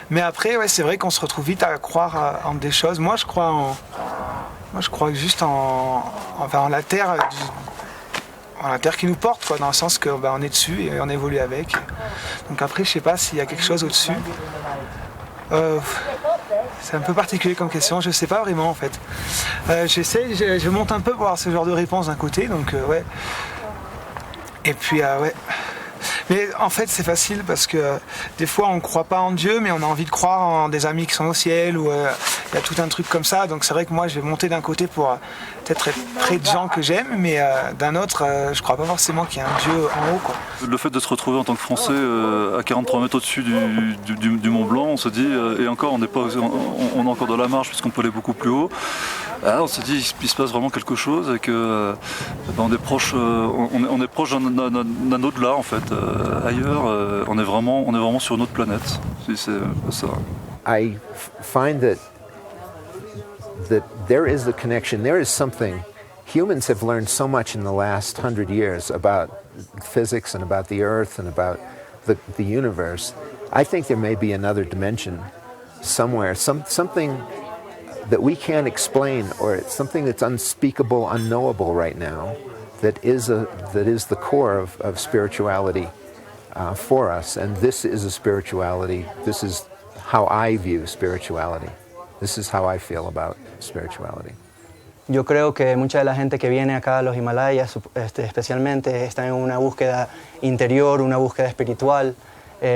Mais après ouais, c'est vrai qu'on se retrouve vite à croire en des choses. Moi je crois juste en la terre, en la terre qui nous porte, quoi, dans le sens que on est dessus et on évolue avec. Donc après je sais pas s'il y a quelque chose au-dessus. C'est un peu particulier comme question, je sais pas vraiment en fait. Je monte un peu pour avoir ce genre de réponse d'un côté, donc ouais. Et puis ouais. Mais en fait c'est facile parce que des fois on ne croit pas en Dieu, mais on a envie de croire en des amis qui sont au ciel, ou il y a tout un truc comme ça. Donc c'est vrai que moi je vais monter d'un côté pour peut-être être près de gens que j'aime, mais d'un autre je crois pas forcément qu'il y a un Dieu en haut, quoi. Le fait de se retrouver en tant que Français à 43 mètres au-dessus du Mont Blanc, on se dit, et encore on est encore dans la marche puisqu'on peut aller beaucoup plus haut. On s'est dit qu'il se passe vraiment quelque chose et que on est proche d'un au-delà en fait, ailleurs. On est vraiment sur une autre planète. C'est ça. I find that there is the connection. There is something. Humans have learned so much in the last 100 years about physics and about the Earth and about the universe. I think there may be another dimension somewhere, something that we can't explain, or it's something that's unspeakable, unknowable right now, that is the core of spirituality for us. And this is a spirituality. This is how I view spirituality. This is how I feel about spirituality. Yo creo que mucha de la gente que viene acá a los Himalayas, especialmente, está en una búsqueda interior, una búsqueda espiritual,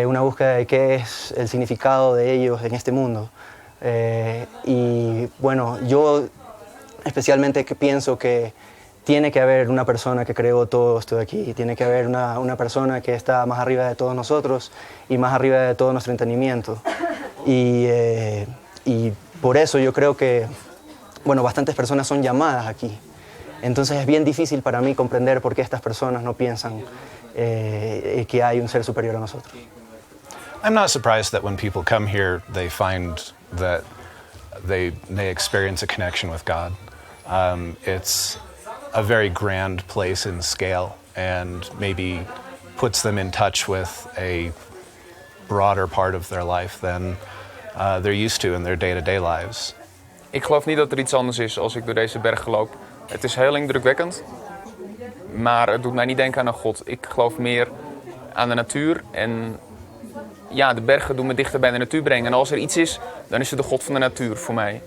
una búsqueda de qué es el significado de ellos en este mundo. Y bueno, yo especialmente pienso que tiene que haber una persona que creó todo esto de aquí, tiene que haber una persona que está más arriba de todos nosotros y más arriba de todo nuestro entendimiento. Y por eso yo creo que, bueno, bastantes personas son llamadas aquí. Entonces es bien difícil para mí comprender por qué estas personas no piensan que hay un ser superior a nosotros. I'm not surprised that when people come here, they find that they experience a connection with God. It's a very grand place in scale and maybe puts them in touch with a broader part of their life than they're used to in their day-to-day lives. Ik geloof niet dat er iets anders is als ik door deze bergen loop. Het is heel indrukwekkend, maar het doet mij niet denken aan een God. Ik geloof meer aan de natuur en ja, de bergen doen me dichter bij de natuur brengen. En als er iets is, dan is het de God van de natuur voor mij.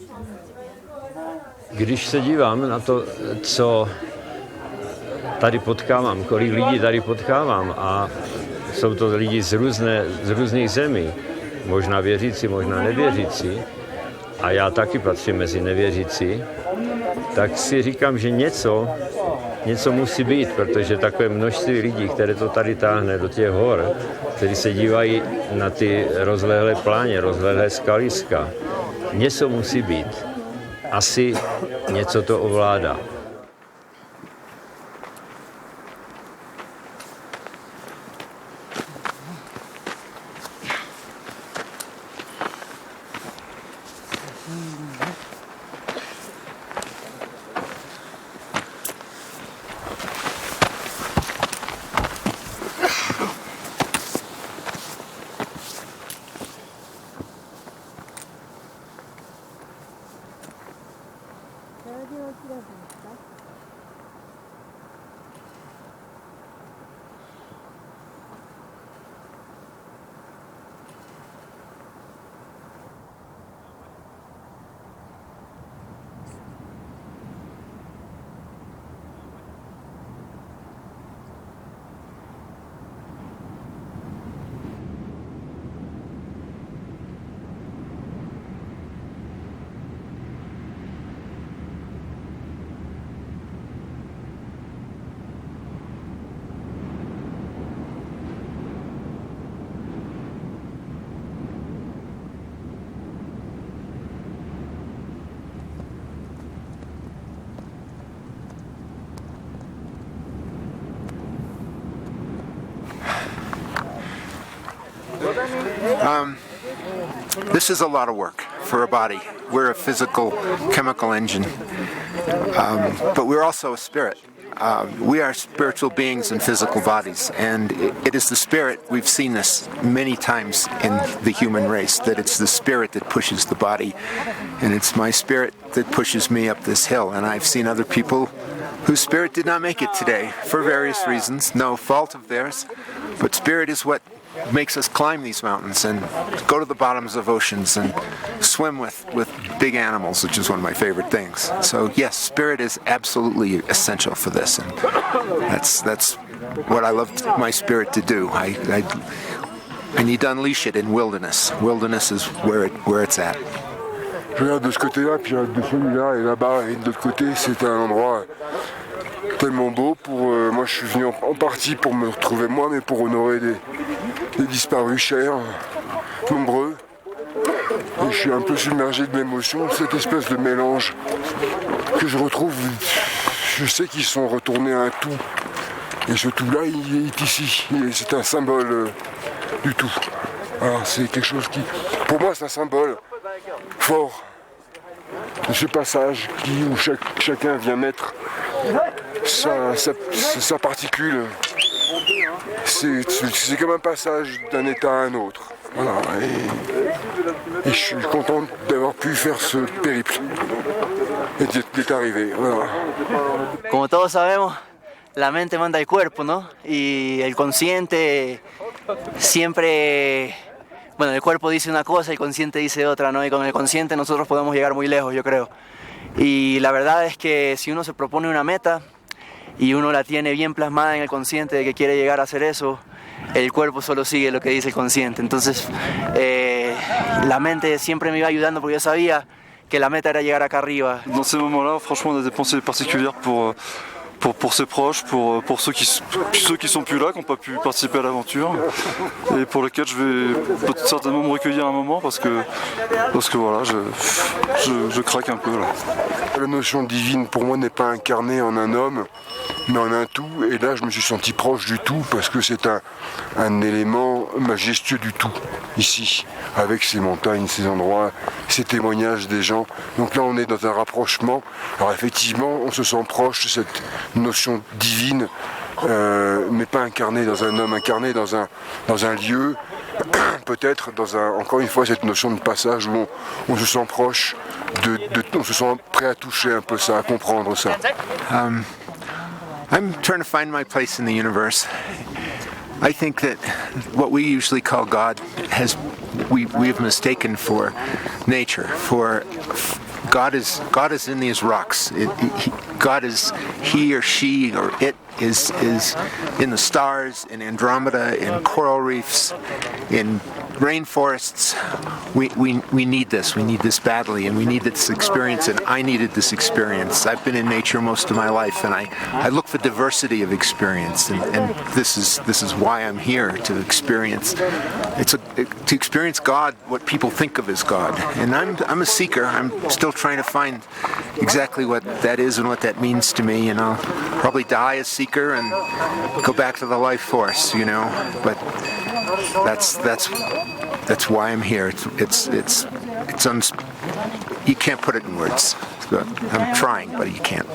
Když se dívám na to, co tady potkávám, kolik lidí tady potkávám, a jsou to lidi z různých zemí, možná věřící, možná nevěřící, a já taky patřím mezi nevěřící, tak si říkám, že něco musí být, protože takové množství lidí, které to tady táhne do těch hor, kteří se dívají na ty rozlehlé pláně, rozlehlé skaliska, něco musí být. Asi něco to ovládá. This is a lot of work for a body. We're a physical, chemical engine, but we're also a spirit. We are spiritual beings in physical bodies, and it is the spirit, we've seen this many times in the human race, that it's the spirit that pushes the body, and it's my spirit that pushes me up this hill. And I've seen other people whose spirit did not make it today for various reasons, no fault of theirs, but spirit is what makes us climb these mountains and go to the bottoms of oceans and swim with big animals, which is one of my favorite things. So yes, spirit is absolutely essential for this, and that's what I love my spirit to do. I need to unleash it in wilderness. Wilderness is where it's at. Je regarde de ce côté-là, puis je regarde de celui-là, et là-bas, et de l'autre côté, c'est un endroit tellement beau. Moi, je suis venu en partie pour me retrouver moi, mais pour honorer des disparus chers, nombreux. Et je suis un peu submergé de l'émotion, cette espèce de mélange que je retrouve. Je sais qu'ils sont retournés à un tout. Et ce tout-là, il est ici. C'est un symbole du tout. Alors, c'est quelque chose qui, pour moi, c'est un symbole fort de ce passage où chacun vient mettre sa particule. C'est comme un passage d'un état à un autre. Voilà. Et je suis content d'avoir pu faire ce périple et d'être arrivé. Voilà. Como todos sabemos, la mente manda el cuerpo, ¿no? Y el consciente siempre, bueno, el cuerpo dice una cosa y el consciente dice otra, ¿no? Y con el consciente nosotros podemos llegar muy lejos, yo creo. Y la verdad es que si uno se propone una meta y uno la tiene bien plasmada en el consciente de que quiere llegar a hacer eso, el cuerpo solo sigue lo que dice el consciente. Entonces, la mente siempre me iba ayudando porque yo sabía que la meta era llegar acá arriba. Dans ces moments-là, franchement, on a des pensées particulières pour ses proches, pour ceux qui sont plus là, qui n'ont pas pu participer à l'aventure, et pour lesquels je vais certainement me recueillir un moment parce que voilà, je craque un peu là. La notion divine pour moi n'est pas incarnée en un homme, mais en un tout, et là je me suis senti proche du tout parce que c'est un élément majestueux du tout, ici, avec ces montagnes, ces endroits, ces témoignages des gens. Donc là on est dans un rapprochement, alors effectivement on se sent proche de cette notion divine, mais pas incarnée dans un homme, incarnée dans un lieu, peut-être encore une fois cette notion de passage où on se sent proche, on se sent prêt à toucher un peu ça, à comprendre ça. I'm trying to find my place in the universe. I think that what we usually call God we have mistaken for nature. For God is in these rocks. God is he or she or it is in the stars, in Andromeda, in coral reefs, in rainforests. We need this. We need this badly, and we need this experience. And I needed this experience. I've been in nature most of my life, and I look for diversity of experience. And this is why I'm here, to experience. To experience God, what people think of as God. And I'm a seeker. I'm still trying to find exactly what that is and what that means to me. And I'll probably die a seeker and go back to the life force, But that's why I'm here. You can't put it in words. I'm trying, but you can't.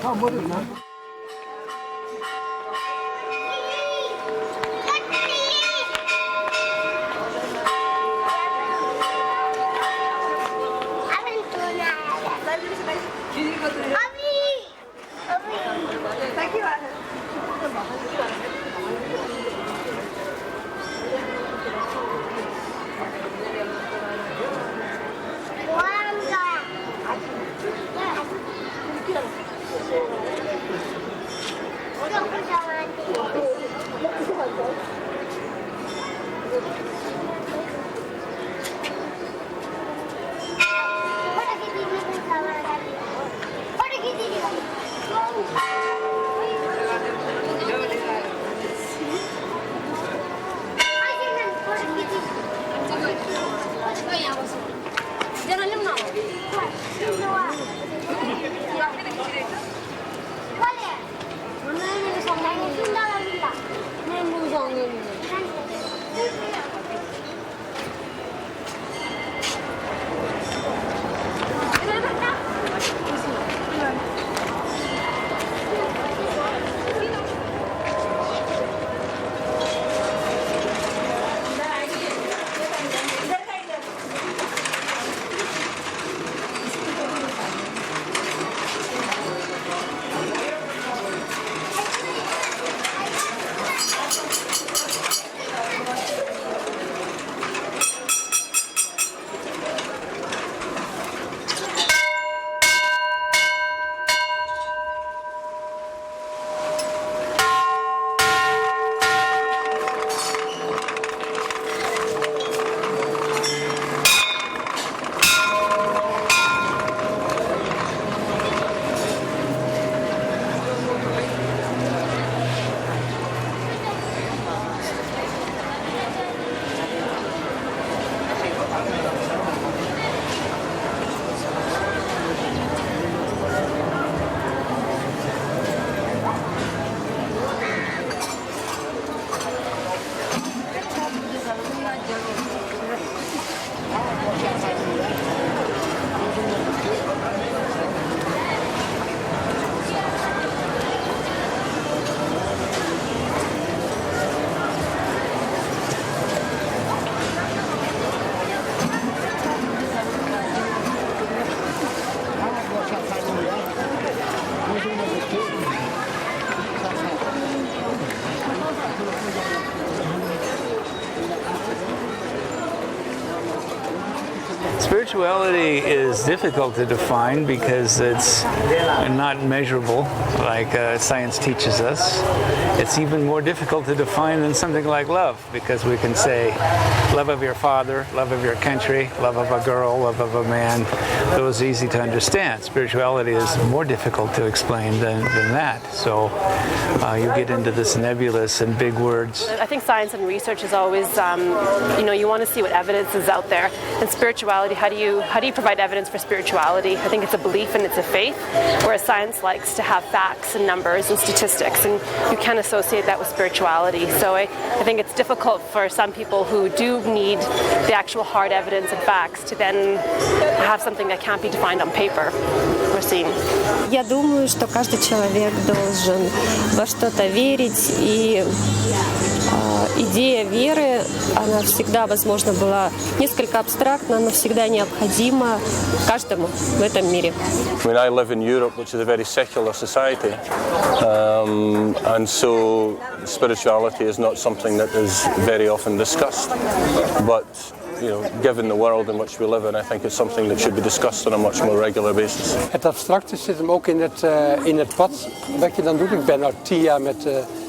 Spirituality is difficult to define because it's not measurable like science teaches us. It's even more difficult to define than something like love, because we can say love of your father, love of your country, love of a girl, love of a man. Those are easy to understand. Spirituality is more difficult to explain than that. So you get into this nebulous and big words. I think science and research is always, you want to see what evidence is out there. And spirituality, how do you provide evidence for spirituality? I think it's a belief and it's a faith, whereas science likes to have facts and numbers and statistics, and you can't associate that with spirituality. So I think it's difficult for some people who do need the actual hard evidence and facts to then have something that can't be defined on paper or seen. Я думаю, что каждый человек должен во что-то верить, и идея веры, она всегда, возможно, была несколько абстрактна, но всегда необходима каждому в этом мире. I mean, I live in Europe, which is a very secular society, and so spirituality is not something that is very often discussed. But given the world in which we live in, I think it's something that should be discussed on a much more regular basis. Het abstracte zit hem ook in het pad wat je dan doet. Ik ben al 10 jaar met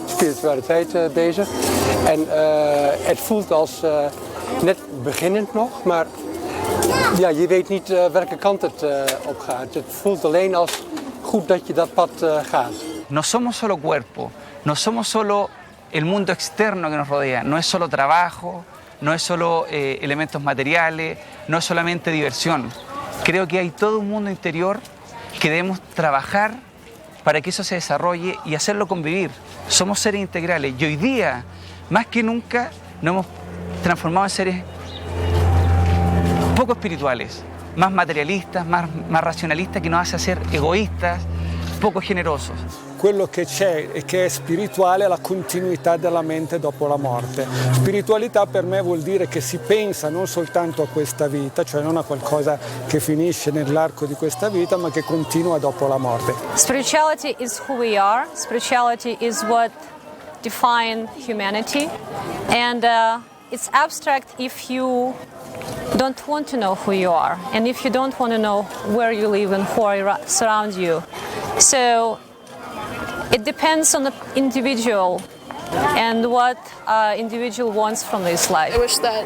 spiritualiteit bezig. En het voelt als net beginnend nog, maar ja, je weet niet welke kant het op gaat. Het voelt alleen als goed dat je dat pad gaat. No somos solo cuerpo, no somos solo el mundo externo que nos rodea, no es solo trabajo, no es solo elementos materiales, no es solamente diversión. Creo que hay todo un mundo interior que debemos trabajar para que eso se desarrolle y hacerlo convivir. Somos seres integrales y hoy día, más que nunca, nos hemos transformado en seres poco espirituales, más materialistas, más razionalistas, que nos hace ser egoístas, poco generosos. Quello che c'è e che è spirituale è la continuità della mente dopo la morte. Spiritualità per me vuol dire che si pensa non soltanto a questa vita, cioè non a qualcosa che finisce nell'arco di questa vita, ma che continua dopo la morte. Spirituality is who we are. Spirituality is what defines humanity. And it's abstract if you don't want to know who you are, and if you don't want to know where you live and who surround you. So it depends on the individual and what individual wants from this life. I wish that,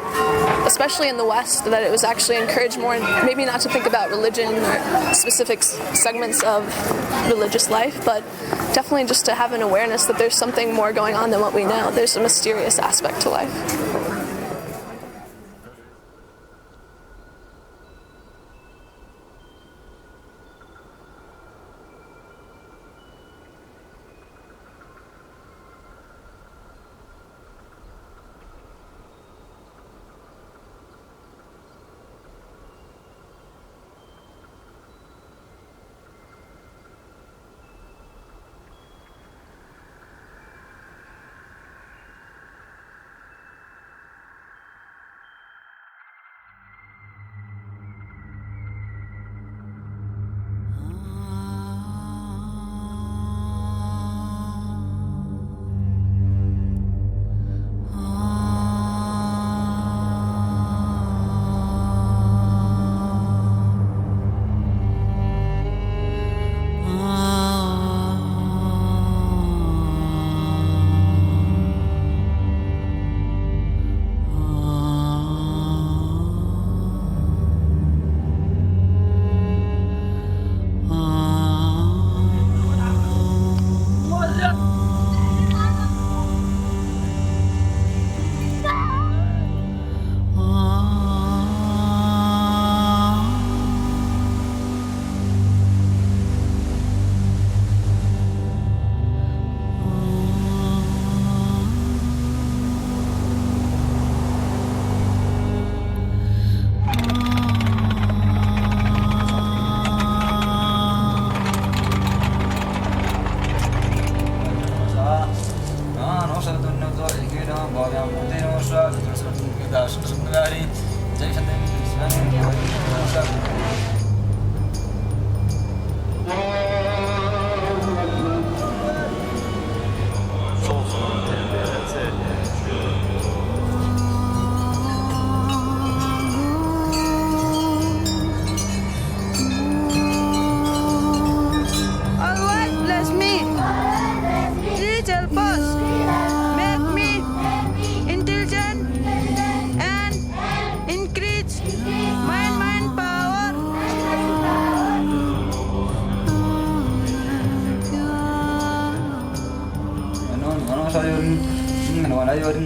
especially in the West, that it was actually encouraged more, maybe not to think about religion or specific segments of religious life, but definitely just to have an awareness that there's something more going on than what we know. There's a mysterious aspect to life. Hari